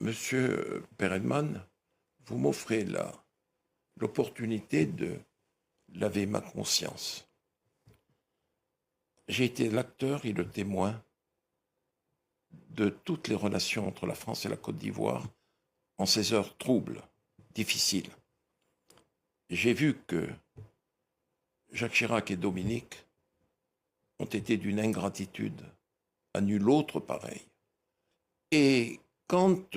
Monsieur Perelman, vous m'offrez l'opportunité de laver ma conscience. J'ai été l'acteur et le témoin de toutes les relations entre la France et la Côte d'Ivoire en ces heures troubles, difficiles. J'ai vu que Jacques Chirac et Dominique ont été d'une ingratitude à nul autre pareil. Et quand,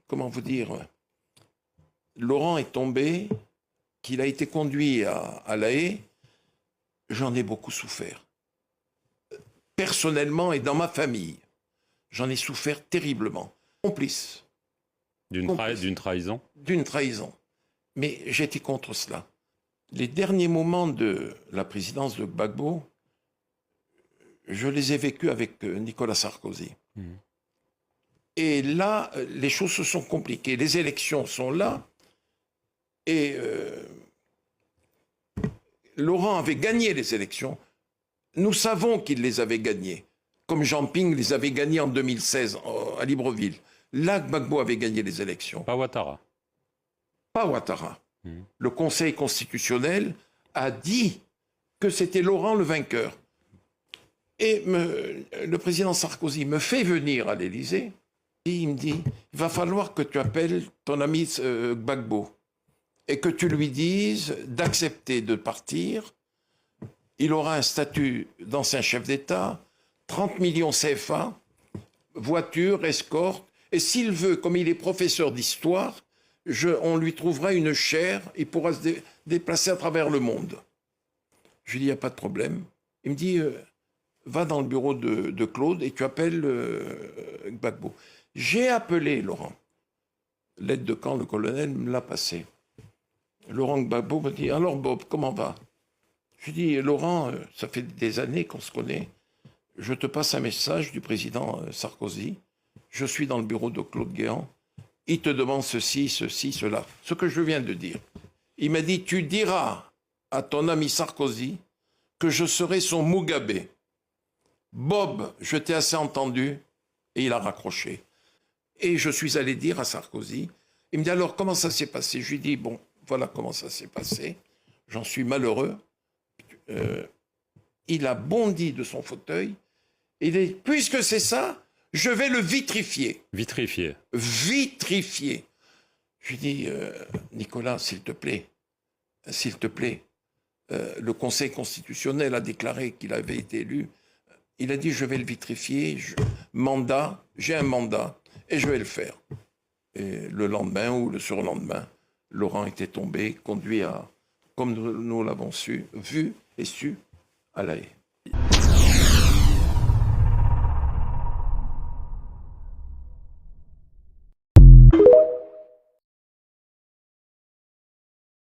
comment vous dire, Laurent est tombé, qu'il a été conduit à La Haye, j'en ai beaucoup souffert. Personnellement et dans ma famille, j'en ai souffert terriblement. Complice. D'une trahison? D'une trahison. Mais j'étais contre cela. Les derniers moments de la présidence de Gbagbo, je les ai vécus avec Nicolas Sarkozy. Et là, les choses se sont compliquées. Les élections sont là. Et Laurent avait gagné les élections. Nous savons qu'il les avait gagnées. Comme Jean Ping les avait gagnées en 2016 à Libreville. Là, Gbagbo avait gagné les élections. Pas Ouattara. Pas Ouattara. Le Conseil constitutionnel a dit que c'était Laurent le vainqueur. Et le président Sarkozy me fait venir à l'Élysée. Il me dit, il va falloir que tu appelles ton ami Gbagbo et que tu lui dises d'accepter de partir. Il aura un statut d'ancien chef d'État, 30 millions CFA, voiture, escorte. Et s'il veut, comme il est professeur d'histoire, on lui trouvera une chaire, il pourra se déplacer à travers le monde. Je lui dis, il n'y a pas de problème. Il me dit, va dans le bureau de Claude et tu appelles Gbagbo. J'ai appelé Laurent. L'aide de camp, le colonel, me l'a passé. Laurent Gbagbo me dit, alors Bob, comment va? Je lui dis, Laurent, ça fait des années qu'on se connaît. Je te passe un message du président Sarkozy. Je suis dans le bureau de Claude Guéant. Il te demande ceci, ceci, cela. Ce que je viens de dire. Il m'a dit, tu diras à ton ami Sarkozy que je serai son Mugabe. Bob, je t'ai assez entendu. Et il a raccroché. Et je suis allé dire à Sarkozy, il me dit, alors comment ça s'est passé? Je lui dis, bon, voilà comment ça s'est passé. J'en suis malheureux. Il a bondi de son fauteuil. Il dit, puisque c'est ça, je vais le vitrifier. Vitrifier. Vitrifier. Je lui dis, Nicolas, s'il te plaît, le Conseil constitutionnel a déclaré qu'il avait été élu. Il a dit, je vais le vitrifier, j'ai un mandat, et je vais le faire. Et le lendemain ou le surlendemain, Laurent était tombé, conduit comme nous l'avons vu et su, à La Haye.